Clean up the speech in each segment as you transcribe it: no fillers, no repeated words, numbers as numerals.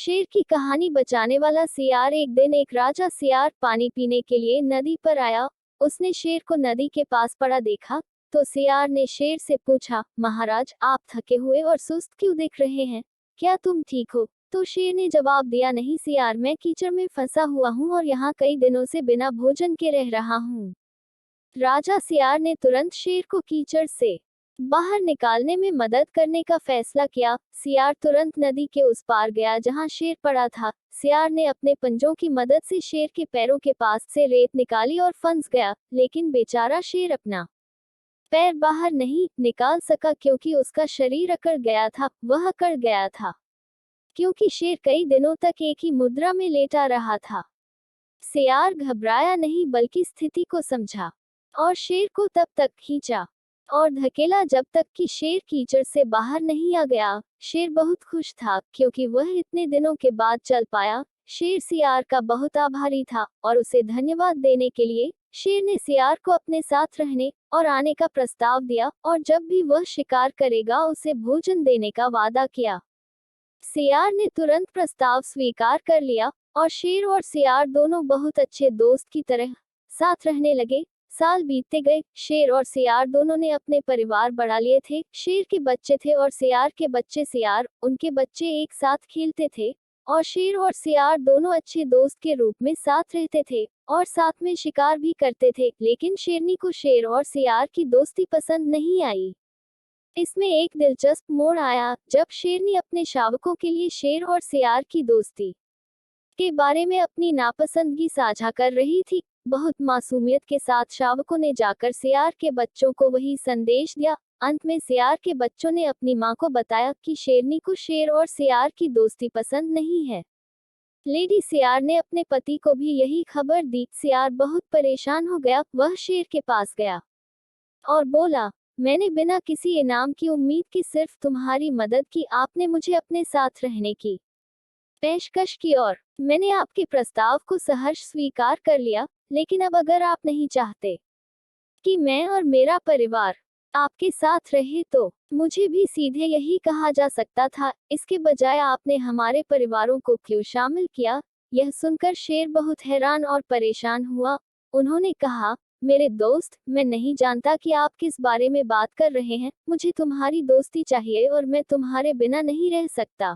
शेर की कहानी बचाने वाला सियार। एक दिन एक राजा सियार पानी पीने के लिए नदी पर आया। उसने शेर को नदी के पास पड़ा देखा तो सियार ने शेर से पूछा, महाराज आप थके हुए और सुस्त क्यों दिख रहे हैं, क्या तुम ठीक हो? तो शेर ने जवाब दिया, नहीं सियार, मैं कीचड़ में फंसा हुआ हूँ और यहाँ कई दिनों से बिना भोजन के रह रहा हूँ। राजा सियार ने तुरंत शेर को कीचड़ से बाहर निकालने में मदद करने का फैसला किया। सियार तुरंत नदी के उस पार गया जहां शेर पड़ा था। सियार ने अपने पंजों की मदद से शेर के पैरों के पास से रेत निकाली और फंस गया, लेकिन बेचारा शेर अपना पैर बाहर नहीं निकाल सका क्योंकि उसका शरीर अकड़ गया था। वह अकड़ गया था क्योंकि शेर कई दिनों तक एक ही मुद्रा में लेटा रहा था। सियार घबराया नहीं बल्कि स्थिति को समझा और शेर को तब तक खींचा और धकेला जब तक कि शेर कीचड़ से बाहर नहीं आ गया। शेर बहुत खुश था क्योंकि वह इतने दिनों के बाद चल पाया। शेर सियार का बहुत आभारी था और उसे धन्यवाद देने के लिए शेर ने सियार को अपने साथ रहने और आने का प्रस्ताव दिया और जब भी वह शिकार करेगा उसे भोजन देने का वादा किया। सियार ने तुरंत प्रस्ताव स्वीकार कर लिया और शेर और सियार दोनों बहुत अच्छे दोस्त की तरह साथ रहने लगे। साल बीतते गए, शेर और सियार दोनों ने अपने परिवार बढ़ा लिए थे। शेर के बच्चे थे और सियार के बच्चे। सियार उनके बच्चे एक साथ खेलते थे और शेर और सियार दोनों अच्छे दोस्त के रूप में साथ रहते थे और साथ में शिकार भी करते थे। लेकिन शेरनी को शेर और सियार की दोस्ती पसंद नहीं आई। इसमें एक दिलचस्प मोड़ आया जब शेरनी अपने शावकों के लिए शेर और सियार की दोस्ती के बारे में अपनी नापसंदगी साझा कर रही थी। बहुत मासूमियत के साथ शावकों ने जाकर सियार के बच्चों को वही संदेश दिया। अंत में सियार के बच्चों ने अपनी मां को बताया कि शेरनी को शेर और सियार की दोस्ती पसंद नहीं है। लेडी सियार ने अपने पति को भी यही खबर दी। सियार बहुत परेशान हो गया। वह शेर के पास गया और बोला, मैंने बिना किसी इनाम की उम्मीद की सिर्फ तुम्हारी मदद की। आपने मुझे अपने साथ रहने की पेशकश की और मैंने आपके प्रस्ताव को सहर्ष स्वीकार कर लिया। लेकिन अब अगर आप नहीं चाहते कि मैं और मेरा परिवार आपके साथ रहे तो मुझे भी सीधे यही कहा जा सकता था। इसके बजाय आपने हमारे परिवारों को क्यों शामिल किया? यह सुनकर शेर बहुत हैरान और परेशान हुआ। उन्होंने कहा, मेरे दोस्त, मैं नहीं जानता कि आप किस बारे में बात कर रहे हैं। मुझे तुम्हारी दोस्ती चाहिए और मैं तुम्हारे बिना नहीं रह सकता।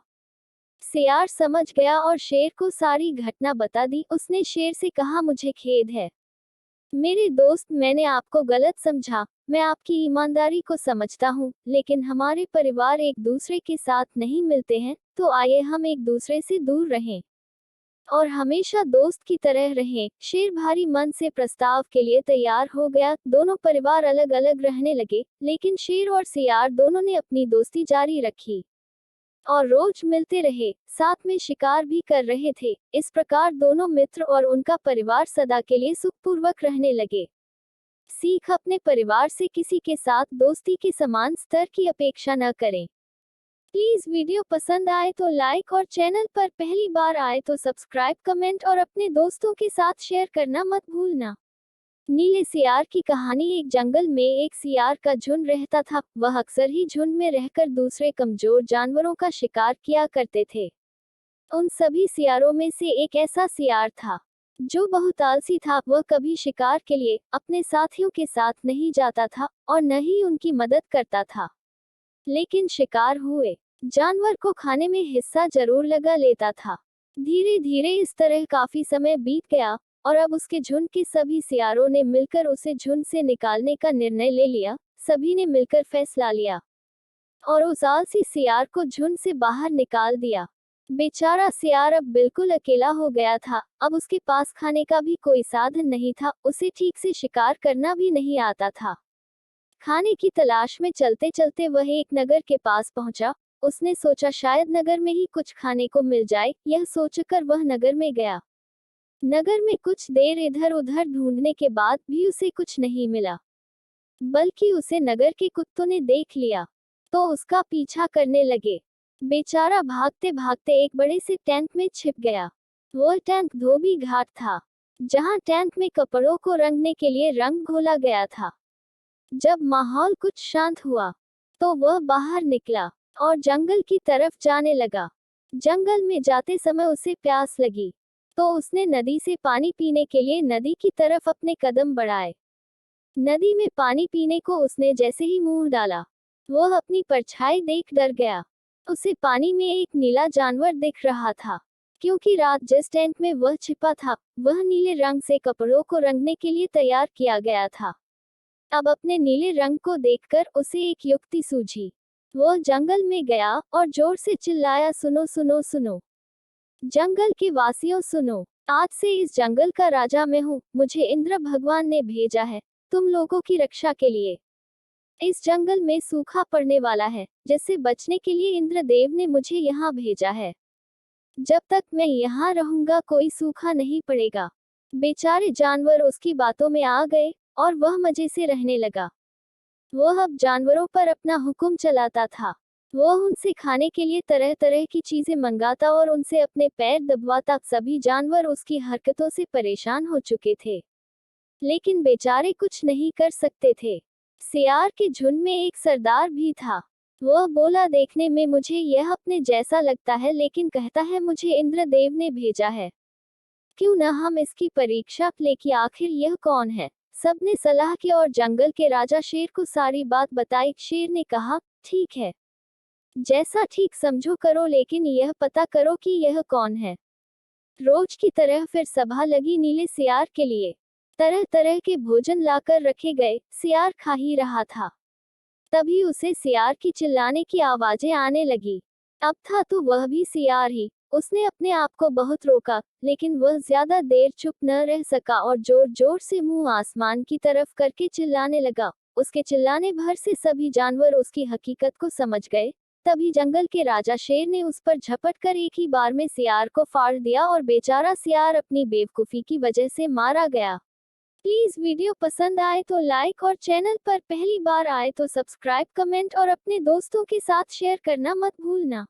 सियार समझ गया और शेर को सारी घटना बता दी। उसने शेर से कहा, मुझे खेद है मेरे दोस्त, मैंने आपको गलत समझा। मैं आपकी ईमानदारी को समझता हूँ, लेकिन हमारे परिवार एक दूसरे के साथ नहीं मिलते हैं, तो आइए हम एक दूसरे से दूर रहें और हमेशा दोस्त की तरह रहें। शेर भारी मन से प्रस्ताव के लिए तैयार हो गया। दोनों परिवार अलग अलग रहने लगे, लेकिन शेर और सियार दोनों ने अपनी दोस्ती जारी रखी और रोज मिलते रहे, साथ में शिकार भी कर रहे थे। इस प्रकार दोनों मित्र और उनका परिवार सदा के लिए सुखपूर्वक रहने लगे। सीख, अपने परिवार से किसी के साथ दोस्ती के समान स्तर की अपेक्षा न करें। प्लीज वीडियो पसंद आए तो लाइक और चैनल पर पहली बार आए तो सब्सक्राइब, कमेंट और अपने दोस्तों के साथ शेयर करना मत भूलना। नीले सियार की कहानी। एक जंगल में एक सियार का झुंड रहता था। वह अक्सर ही झुंड में रहकर दूसरे कमजोर जानवरों का शिकार किया करते थे। उन सभी सियारों में से एक ऐसा सियार था जो बहुत आलसी था। वह कभी शिकार के लिए अपने साथियों के साथ नहीं जाता था और न ही उनकी मदद करता था, लेकिन शिकार हुए जानवर को खाने में हिस्सा जरूर लगा लेता था। धीरे धीरे इस तरह काफी समय बीत गया और अब उसके झुंड के सभी सियारों ने मिलकर उसे झुंड से निकालने का निर्णय ले लिया। सभी ने मिलकर फैसला लिया और उस आलसी सियार को झुंड से बाहर निकाल दिया। बेचारा सियार अब बिल्कुल अकेला हो गया था। अब उसके पास खाने का भी कोई साधन नहीं था। उसे ठीक से शिकार करना भी नहीं आता था। खाने की तलाश में चलते चलते वह एक नगर के पास पहुंचा। उसने सोचा शायद नगर में ही कुछ खाने को मिल जाए। यह सोचकर वह नगर में गया। नगर में कुछ देर इधर उधर ढूंढने के बाद भी उसे कुछ नहीं मिला, बल्कि उसे नगर के कुत्तों ने देख लिया तो उसका पीछा करने लगे। बेचारा भागते भागते एक बड़े से टैंक में छिप गया। वह टैंक धोबी घाट था, जहां टैंक में कपड़ों को रंगने के लिए रंग घोला गया था। जब माहौल कुछ शांत हुआ तो वह बाहर निकला और जंगल की तरफ जाने लगा। जंगल में जाते समय उसे प्यास लगी, तो उसने नदी से पानी पीने के लिए नदी की तरफ अपने कदम बढ़ाए। नदी में पानी पीने को उसने जैसे ही मुंह डाला, वह अपनी परछाई देख डर गया। उसे पानी में एक नीला जानवर दिख रहा था, क्योंकि रात जिस टेंट में वह छिपा था, वह नीले रंग से कपड़ों को रंगने के लिए तैयार किया गया था। अब अपने नीले रंग को देखकर उसे एक युक्ति सूझी। वह जंगल में गया और जोर से चिल्लाया, सुनो सुनो सुनो, जंगल के वासियों सुनो, आज से इस जंगल का राजा मैं हूँ। मुझे इंद्र भगवान ने भेजा है तुम लोगों की रक्षा के लिए। इस जंगल में सूखा पड़ने वाला है, जिससे बचने के लिए इंद्र देव ने मुझे यहाँ भेजा है। जब तक मैं यहाँ रहूंगा कोई सूखा नहीं पड़ेगा। बेचारे जानवर उसकी बातों में आ गए और वह मजे से रहने लगा। वह अब जानवरों पर अपना हुक्म चलाता था। वह उनसे खाने के लिए तरह तरह की चीजें मंगाता और उनसे अपने पैर दबवाता। सभी जानवर उसकी हरकतों से परेशान हो चुके थे, लेकिन बेचारे कुछ नहीं कर सकते थे। सियार के झुंड में एक सरदार भी था। वह बोला, देखने में मुझे यह अपने जैसा लगता है, लेकिन कहता है मुझे इंद्रदेव ने भेजा है। क्यों न हम इसकी परीक्षा लें कि आखिर यह कौन है। सबने सलाह की और जंगल के राजा शेर को सारी बात बताई। शेर ने कहा, ठीक है, जैसा ठीक समझो करो, लेकिन यह पता करो कि यह कौन है। रोज की तरह फिर सभा लगी नीले सियार के लिए। तरह तरह के भोजन लाकर रखे गए। सियार खा ही रहा था, तभी उसे सियार की चिल्लाने की आवाजें आने लगी। अब था तो वह भी सियार ही। उसने अपने आप को बहुत रोका, लेकिन वह ज्यादा देर चुप न रह सका और जोर जोर से मुंह आसमान की तरफ करके चिल्लाने लगा। उसके चिल्लाने भर से सभी जानवर उसकी हकीकत को समझ गए। तभी जंगल के राजा शेर ने उस पर झपट कर एक ही बार में सियार को फाड़ दिया और बेचारा सियार अपनी बेवकूफी की वजह से मारा गया। प्लीज वीडियो पसंद आए तो लाइक और चैनल पर पहली बार आए तो सब्सक्राइब, कमेंट और अपने दोस्तों के साथ शेयर करना मत भूलना।